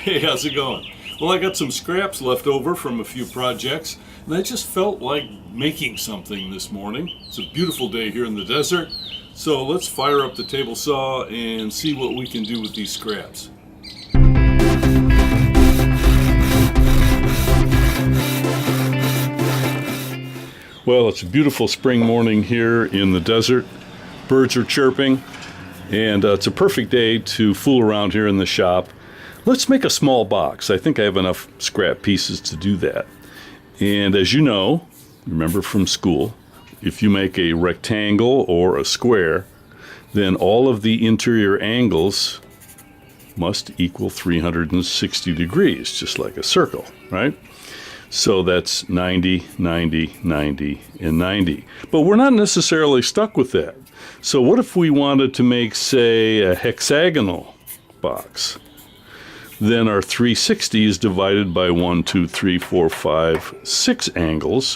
Hey, how's it going? Well, I got some scraps left over from a few projects, and I just felt like making something this morning. It's a beautiful day here in the desert, so let's fire up the table saw and see what we can do with these scraps. Well, it's a beautiful spring morning here in the desert. Birds are chirping, and it's a perfect day to fool around here in the shop. Let's make a small box. I think I have enough scrap pieces to do that. And as you know, remember from school, if you make a rectangle or a square, then all of the interior angles must equal 360 degrees, just like a circle, right? So that's 90, 90, 90, and 90. But we're not necessarily stuck with that. So what if we wanted to make, say, a hexagonal box? Then our 360 is divided by 1, 2, 3, 4, 5, 6 angles,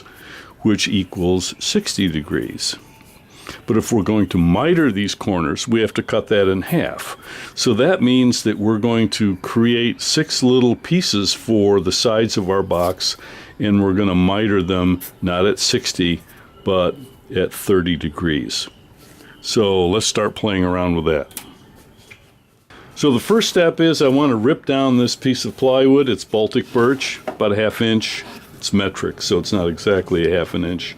which equals 60 degrees. But if we're going to miter these corners, we have to cut that in half. So that means that we're going to create 6 little pieces for the sides of our box, and we're going to miter them not at 60, but at 30 degrees. So let's start playing around with that. So the first step is I want to rip down this piece of plywood. It's Baltic birch, about a ½ inch. It's metric, so it's not exactly a ½ inch.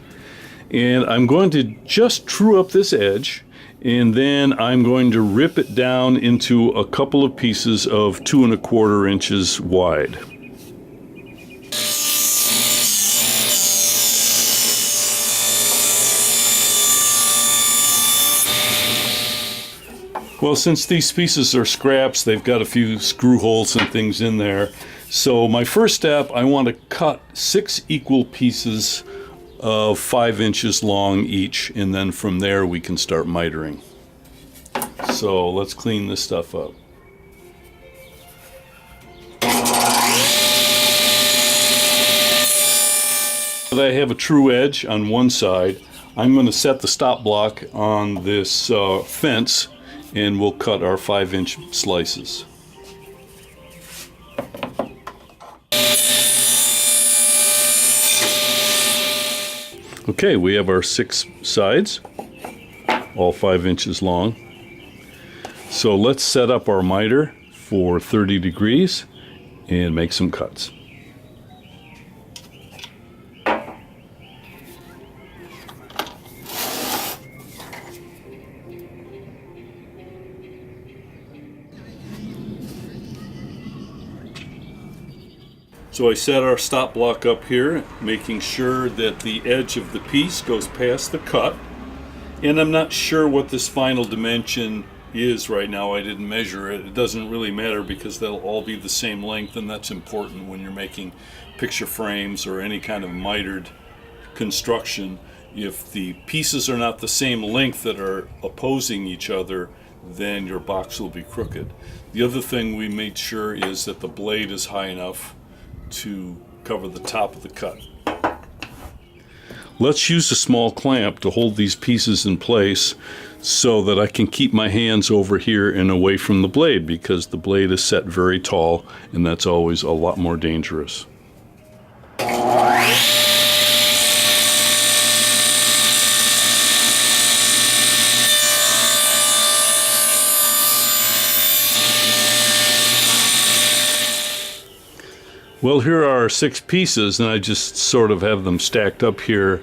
And I'm going to just true up this edge, and then I'm going to rip it down into a couple of pieces of 2 1/4 inches wide. Well, since these pieces are scraps, they've got a few screw holes and things in there. So my first step, I want to cut 6 equal pieces of 5 inches long each, and then from there we can start mitering. So let's clean this stuff up. I have a true edge on one side. I'm going to set the stop block on this fence, and we'll cut our 5-inch slices. Okay, we have our 6 sides, all 5 inches long. So let's set up our miter for 30 degrees and make some cuts. So I set our stop block up here, making sure that the edge of the piece goes past the cut. And I'm not sure what this final dimension is right now. I didn't measure it. It doesn't really matter because they'll all be the same length, and that's important when you're making picture frames or any kind of mitered construction. If the pieces are not the same length that are opposing each other, then your box will be crooked. The other thing we made sure is that the blade is high enough to cover the top of the cut. Let's use a small clamp to hold these pieces in place so that I can keep my hands over here and away from the blade, because the blade is set very tall, and that's always a lot more dangerous. Well, here are our 6 pieces, and I just sort of have them stacked up here,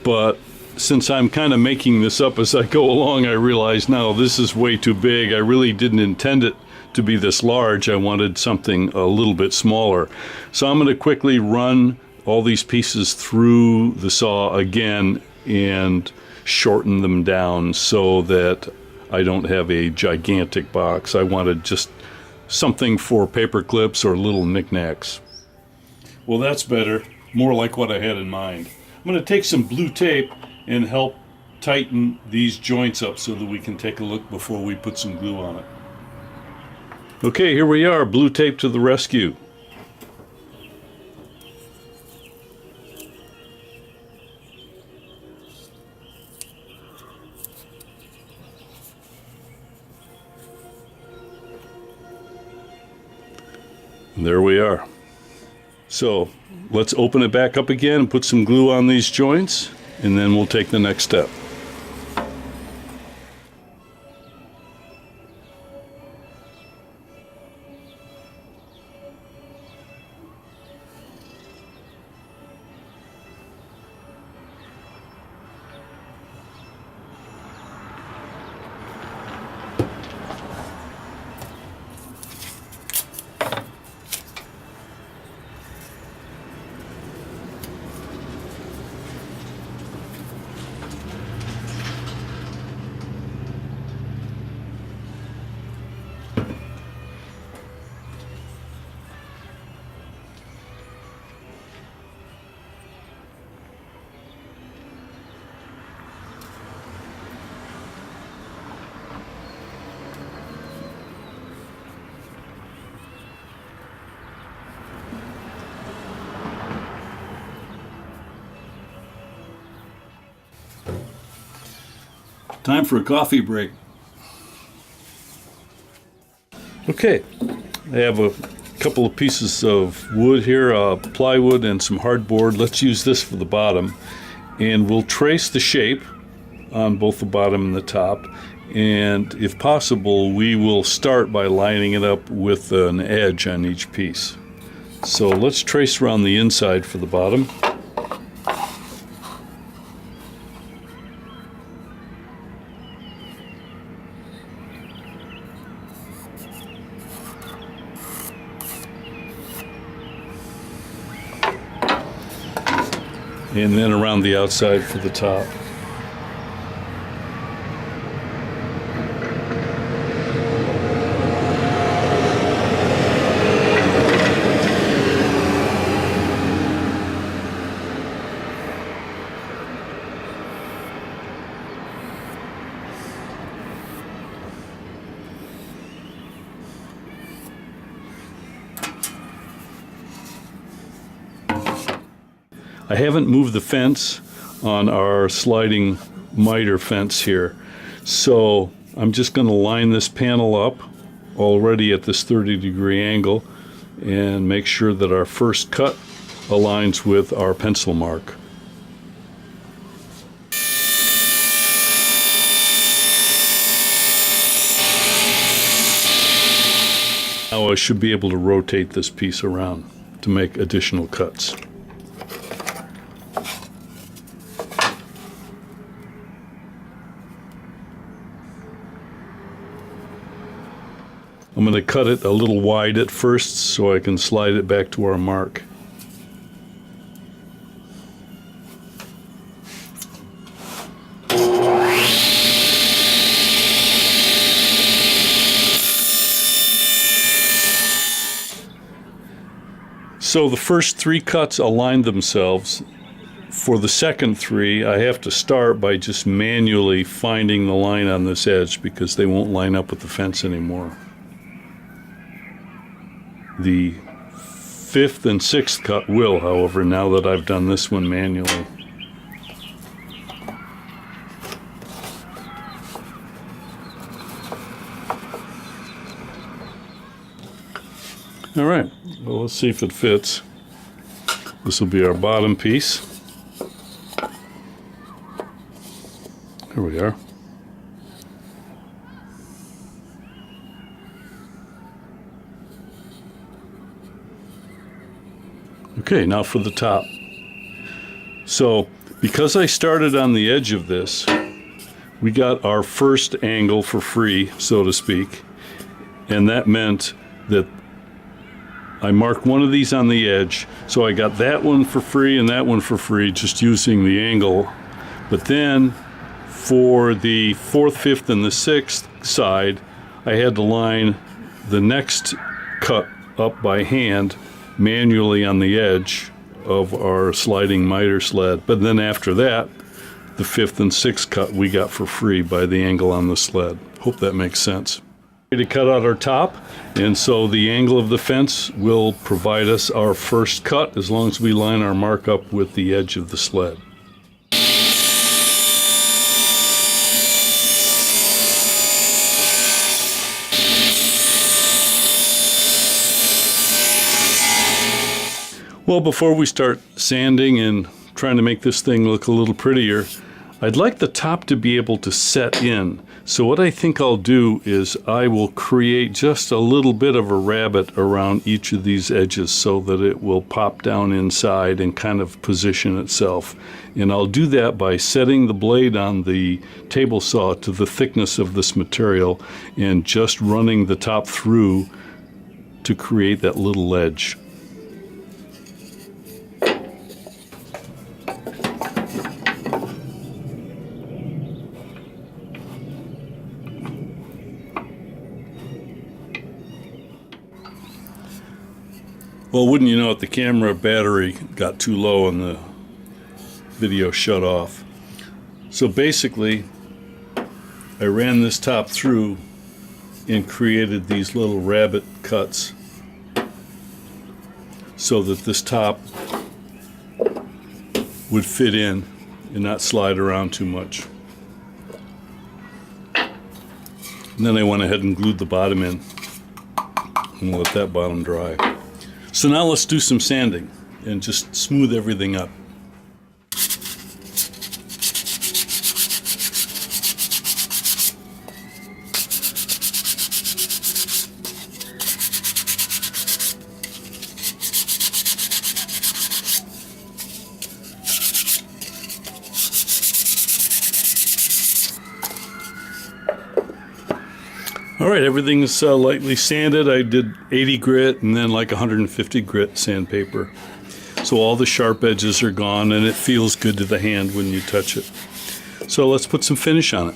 but since I'm kind of making this up as I go along, I realize now this is way too big. I really didn't intend it to be this large. I wanted something a little bit smaller. So I'm going to quickly run all these pieces through the saw again and shorten them down so that I don't have a gigantic box. I wanted just something for paper clips or little knickknacks. Well, that's better. More like what I had in mind. I'm going to take some blue tape and help tighten these joints up so that we can take a look before we put some glue on it. Okay, here we are, blue tape to the rescue. There we are. So let's open it back up again and put some glue on these joints, and then we'll take the next step. Time for a coffee break. Okay, I have a couple of pieces of wood here, plywood and some hardboard. Let's use this for the bottom, and we'll trace the shape on both the bottom and the top, and if possible we will start by lining it up with an edge on each piece. So let's trace around the inside for the bottom. And then around the outside for the top. I haven't moved the fence on our sliding miter fence here, so I'm just going to line this panel up already at this 30-degree angle and make sure that our first cut aligns with our pencil mark. Now I should be able to rotate this piece around to make additional cuts. I'm going to cut it a little wide at first so I can slide it back to our mark. So the first 3 cuts aligned themselves. For the second 3, I have to start by just manually finding the line on this edge because they won't line up with the fence anymore. The 5th and 6th cut will, however, now that I've done this one manually. All right, well, let's see if it fits. This will be our bottom piece. Here we are. Okay, now for the top. So, because I started on the edge of this, we got our first angle for free, so to speak, and that meant that I marked one of these on the edge, so I got that one for free and that one for free just using the angle. But then for the 4th, 5th, and the 6th side, I had to line the next cut up by hand manually on the edge of our sliding miter sled. But then after that, the 5th and 6th cut we got for free by the angle on the sled. Hope that makes sense. To cut out our top, and so the angle of the fence will provide us our first cut as long as we line our mark up with the edge of the sled. Well, before we start sanding and trying to make this thing look a little prettier, I'd like the top to be able to set in. So what I think I'll do is I will create just a little bit of a rabbet around each of these edges so that it will pop down inside and kind of position itself. And I'll do that by setting the blade on the table saw to the thickness of this material and just running the top through to create that little ledge. Well, wouldn't you know it, the camera battery got too low and the video shut off. So basically, I ran this top through and created these little rabbet cuts so that this top would fit in and not slide around too much. And then I went ahead and glued the bottom in and let that bottom dry. So now let's do some sanding and just smooth everything up. All right, everything's lightly sanded. I did 80 grit and then like 150 grit sandpaper. So all the sharp edges are gone and it feels good to the hand when you touch it. So let's put some finish on it.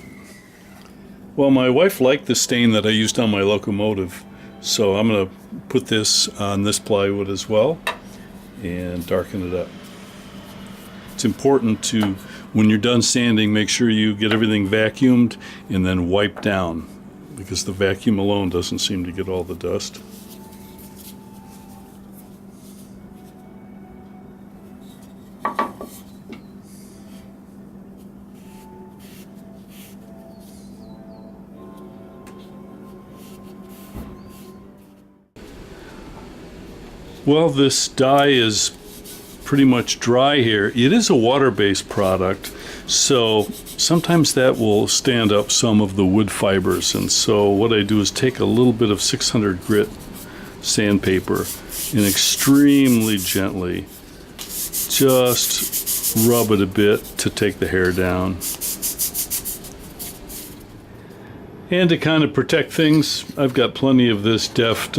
Well, my wife liked the stain that I used on my locomotive, so I'm gonna put this on this plywood as well and darken it up. It's important to, when you're done sanding, make sure you get everything vacuumed and then wipe down, because the vacuum alone doesn't seem to get all the dust. Well, this dye is pretty much dry here. It is a water-based product, so sometimes that will stand up some of the wood fibers, and so what I do is take a little bit of 600 grit sandpaper and extremely gently just rub it a bit to take the hair down. And to kind of protect things, I've got plenty of this Deft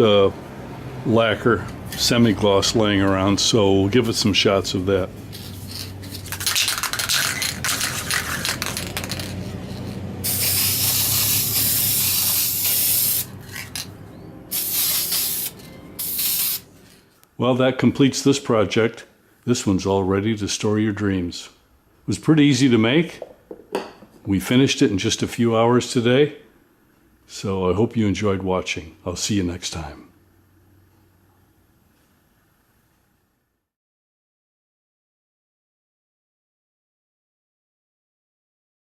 lacquer semi-gloss laying around, so we'll give it some shots of that. Well, that completes this project. This one's all ready to store your dreams. It was pretty easy to make. We finished it in just a few hours today. So I hope you enjoyed watching. I'll see you next time.